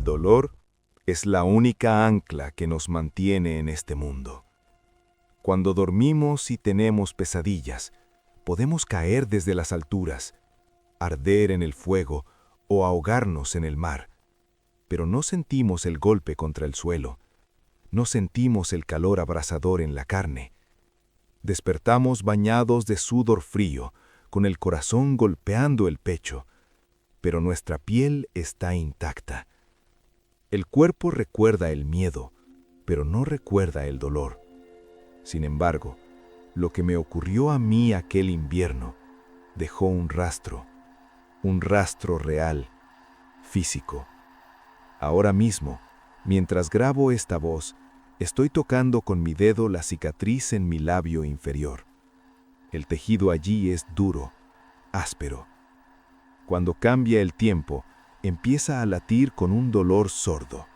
El dolor es la única ancla que nos mantiene en este mundo. Cuando dormimos y tenemos pesadillas, podemos caer desde las alturas, arder en el fuego o ahogarnos en el mar, pero no sentimos el golpe contra el suelo, no sentimos el calor abrasador en la carne. Despertamos bañados de sudor frío, con el corazón golpeando el pecho, pero nuestra piel está intacta. El cuerpo recuerda el miedo, pero no recuerda el dolor. Sin embargo, lo que me ocurrió a mí aquel invierno dejó un rastro real, físico. Ahora mismo, mientras grabo esta voz, estoy tocando con mi dedo la cicatriz en mi labio inferior. El tejido allí es duro, áspero. Cuando cambia el tiempo, empieza a latir con un dolor sordo.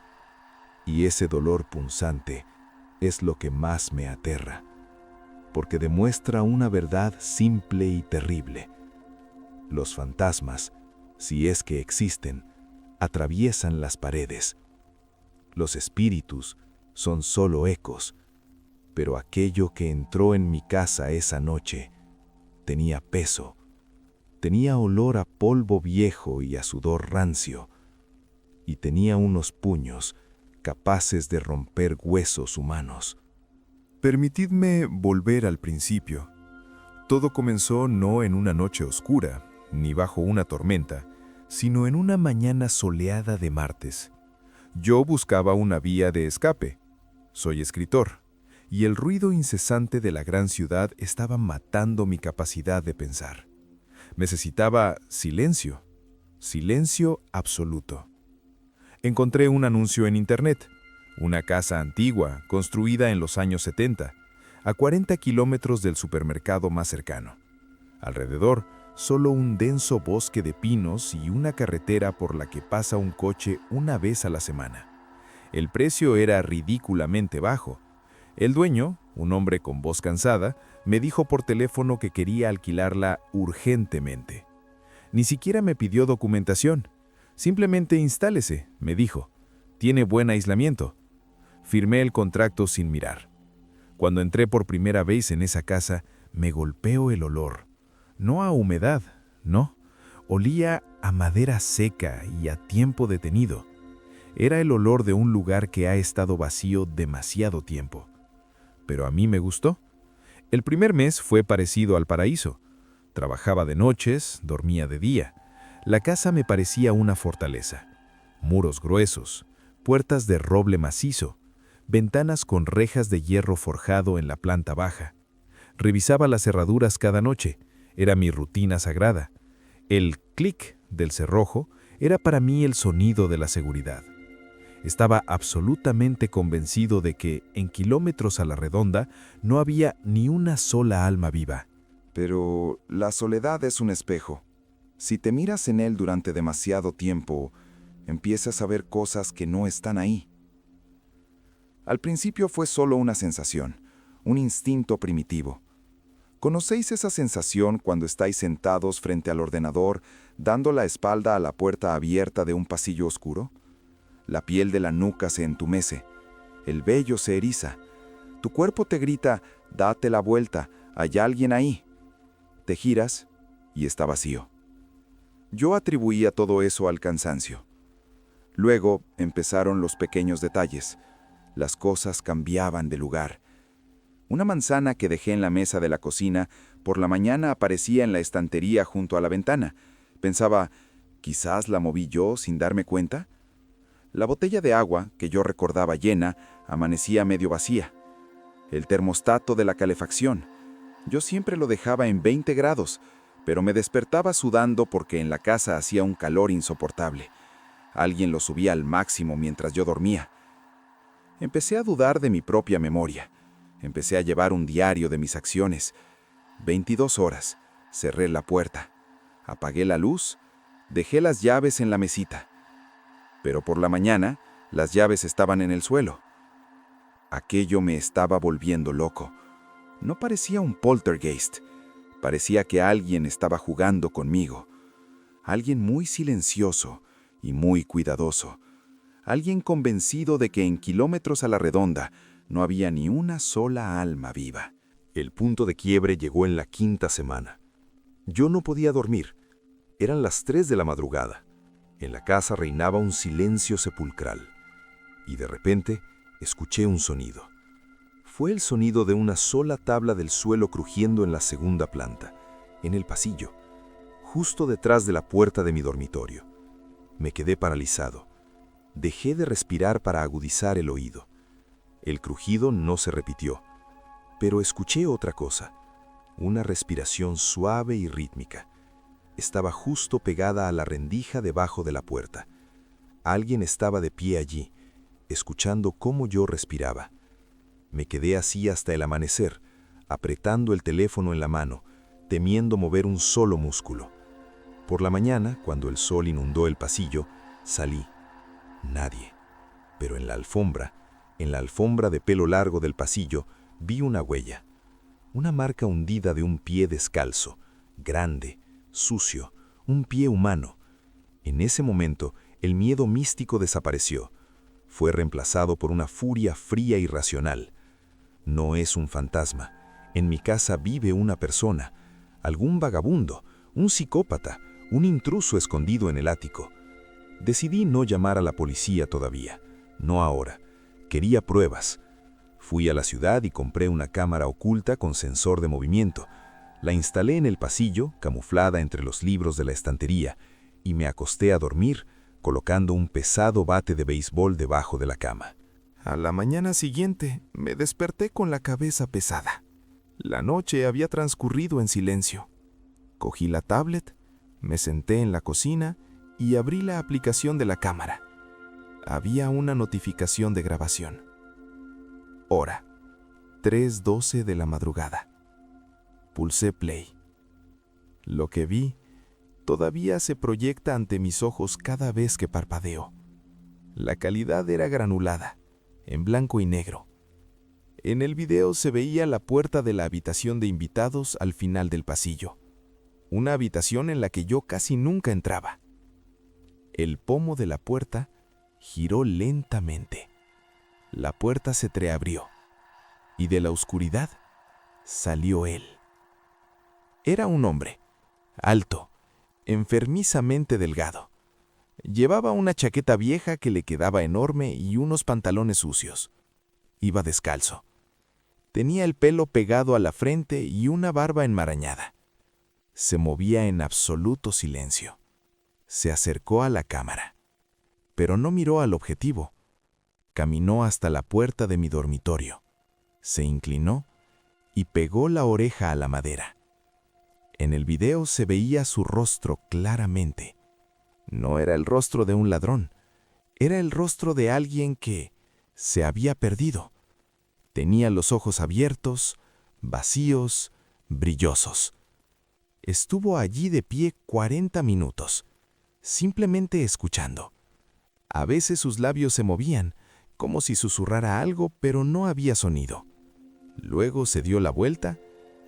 Y ese dolor punzante es lo que más me aterra, porque demuestra una verdad simple y terrible. Los fantasmas, si es que existen, atraviesan las paredes. Los espíritus son solo ecos, pero aquello que entró en mi casa esa noche tenía peso, tenía olor a polvo viejo y a sudor rancio, y tenía unos puños capaces de romper huesos humanos. Permitidme volver al principio. Todo comenzó no en una noche oscura, ni bajo una tormenta, sino en una mañana soleada de martes. Yo buscaba una vía de escape. Soy escritor, y el ruido incesante de la gran ciudad estaba matando mi capacidad de pensar. Necesitaba silencio, silencio absoluto. Encontré un anuncio en internet, una casa antigua, construida en los años 70, a 40 kilómetros del supermercado más cercano. Alrededor, solo un denso bosque de pinos y una carretera por la que pasa un coche una vez a la semana. El precio era ridículamente bajo. El dueño, un hombre con voz cansada, me dijo por teléfono que quería alquilarla urgentemente. Ni siquiera me pidió documentación. Simplemente instálese, me dijo. Tiene buen aislamiento. Firmé el contrato sin mirar. Cuando entré por primera vez en esa casa, me golpeó el olor. No a humedad, no. Olía a madera seca y a tiempo detenido. Era el olor de un lugar que ha estado vacío demasiado tiempo. Pero a mí me gustó. El primer mes fue parecido al paraíso. Trabajaba de noches, dormía de día. La casa me parecía una fortaleza. Muros gruesos, puertas de roble macizo, ventanas con rejas de hierro forjado en la planta baja. Revisaba las cerraduras cada noche. Era mi rutina sagrada. El clic del cerrojo era para mí el sonido de la seguridad. Estaba absolutamente convencido de que, en kilómetros a la redonda, no había ni una sola alma viva. Pero la soledad es un espejo. Si te miras en él durante demasiado tiempo, empiezas a ver cosas que no están ahí. Al principio fue solo una sensación, un instinto primitivo. ¿Conocéis esa sensación cuando estáis sentados frente al ordenador, dando la espalda a la puerta abierta de un pasillo oscuro? La piel de la nuca se entumece, el vello se eriza, tu cuerpo te grita, date la vuelta, hay alguien ahí. Te giras y está vacío. Yo atribuía todo eso al cansancio. Luego empezaron los pequeños detalles. Las cosas cambiaban de lugar. Una manzana que dejé en la mesa de la cocina, por la mañana aparecía en la estantería junto a la ventana. Pensaba, ¿quizás la moví yo sin darme cuenta? La botella de agua, que yo recordaba llena, amanecía medio vacía. El termostato de la calefacción. Yo siempre lo dejaba en 20 grados, pero me despertaba sudando porque en la casa hacía un calor insoportable. Alguien lo subía al máximo mientras yo dormía. Empecé a dudar de mi propia memoria. Empecé a llevar un diario de mis acciones. 22 horas. Cerré la puerta. Apagué la luz. Dejé las llaves en la mesita. Pero por la mañana, las llaves estaban en el suelo. Aquello me estaba volviendo loco. No parecía un poltergeist. Parecía que alguien estaba jugando conmigo. Alguien muy silencioso y muy cuidadoso. Alguien convencido de que en kilómetros a la redonda no había ni una sola alma viva. El punto de quiebre llegó en la 5ª semana. Yo no podía dormir. Eran las 3 de la madrugada. En la casa reinaba un silencio sepulcral. Y de repente escuché un sonido. Fue el sonido de una sola tabla del suelo crujiendo en la 2ª planta, en el pasillo, justo detrás de la puerta de mi dormitorio. Me quedé paralizado. Dejé de respirar para agudizar el oído. El crujido no se repitió, pero escuché otra cosa, una respiración suave y rítmica. Estaba justo pegada a la rendija debajo de la puerta. Alguien estaba de pie allí, escuchando cómo yo respiraba. Me quedé así hasta el amanecer, apretando el teléfono en la mano, temiendo mover un solo músculo. Por la mañana, cuando el sol inundó el pasillo, salí. Nadie. Pero en la alfombra de pelo largo del pasillo, vi una huella. Una marca hundida de un pie descalzo, grande, sucio, un pie humano. En ese momento, el miedo místico desapareció. Fue reemplazado por una furia fría y racional. No es un fantasma. En mi casa vive una persona, algún vagabundo, un psicópata, un intruso escondido en el ático. Decidí no llamar a la policía todavía, no ahora. Quería pruebas. Fui a la ciudad y compré una cámara oculta con sensor de movimiento. La instalé en el pasillo, camuflada entre los libros de la estantería, y me acosté a dormir, colocando un pesado bate de béisbol debajo de la cama. A la mañana siguiente me desperté con la cabeza pesada. La noche había transcurrido en silencio. Cogí la tablet, me senté en la cocina y abrí la aplicación de la cámara. Había una notificación de grabación. Hora: 3:12 de la madrugada. Pulsé play. Lo que vi todavía se proyecta ante mis ojos cada vez que parpadeo. La calidad era granulada, en blanco y negro. En el video se veía la puerta de la habitación de invitados al final del pasillo. Una habitación en la que yo casi nunca entraba. El pomo de la puerta giró lentamente. La puerta se entreabrió y de la oscuridad salió él. Era un hombre, alto, enfermizamente delgado. Llevaba una chaqueta vieja que le quedaba enorme y unos pantalones sucios. Iba descalzo. Tenía el pelo pegado a la frente y una barba enmarañada. Se movía en absoluto silencio. Se acercó a la cámara, pero no miró al objetivo. Caminó hasta la puerta de mi dormitorio. Se inclinó y pegó la oreja a la madera. En el video se veía su rostro claramente. No era el rostro de un ladrón. Era el rostro de alguien que se había perdido. Tenía los ojos abiertos, vacíos, brillosos. Estuvo allí de pie 40 minutos, simplemente escuchando. A veces sus labios se movían, como si susurrara algo, pero no había sonido. Luego se dio la vuelta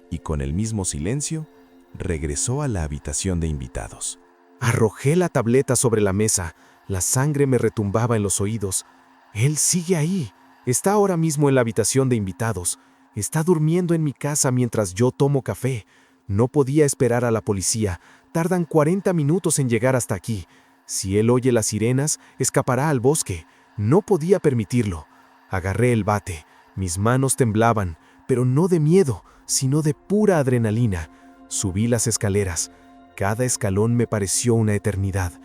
y con el mismo silencio regresó a la habitación de invitados. Arrojé la tableta sobre la mesa. La sangre me retumbaba en los oídos. Él sigue ahí. Está ahora mismo en la habitación de invitados. Está durmiendo en mi casa mientras yo tomo café. No podía esperar a la policía. Tardan 40 minutos en llegar hasta aquí. Si él oye las sirenas, escapará al bosque. No podía permitirlo. Agarré el bate. Mis manos temblaban, pero no de miedo, sino de pura adrenalina. Subí las escaleras. Cada escalón me pareció una eternidad.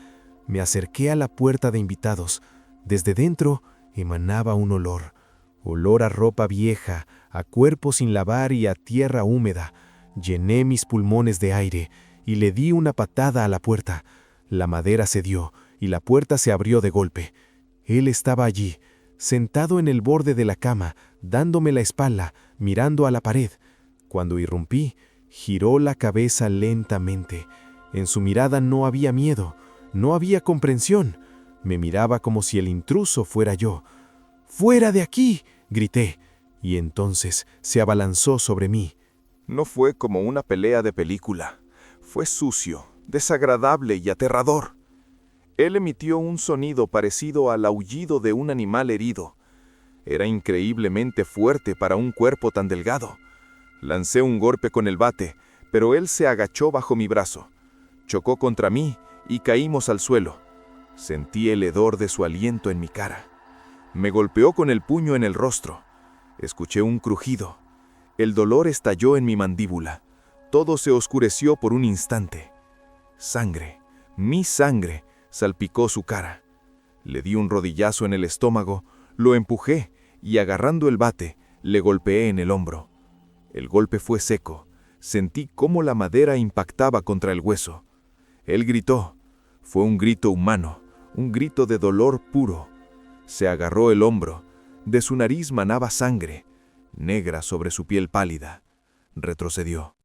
Me acerqué a la puerta de invitados. Desde dentro emanaba un olor a ropa vieja, a cuerpo sin lavar y a tierra húmeda. Llené mis pulmones de aire y le di una patada a la puerta. La madera cedió y la puerta se abrió de golpe. Él estaba allí, sentado en el borde de la cama, dándome la espalda, mirando a la pared. Cuando irrumpí, giró la cabeza lentamente. En su mirada no había miedo, no había comprensión. Me miraba como si el intruso fuera yo. ¡Fuera de aquí!, grité, y entonces se abalanzó sobre mí. No fue como una pelea de película. Fue sucio, desagradable y aterrador. Él emitió un sonido parecido al aullido de un animal herido. Era increíblemente fuerte para un cuerpo tan delgado. Lancé un golpe con el bate, pero él se agachó bajo mi brazo. Chocó contra mí y caímos al suelo. Sentí el hedor de su aliento en mi cara. Me golpeó con el puño en el rostro. Escuché un crujido. El dolor estalló en mi mandíbula. Todo se oscureció por un instante. Sangre, mi sangre, salpicó su cara. Le di un rodillazo en el estómago, lo empujé y agarrando el bate, le golpeé en el hombro. El golpe fue seco. Sentí cómo la madera impactaba contra el hueso. Él gritó. Fue un grito humano, un grito de dolor puro. Se agarró el hombro. De su nariz manaba sangre, negra sobre su piel pálida. Retrocedió.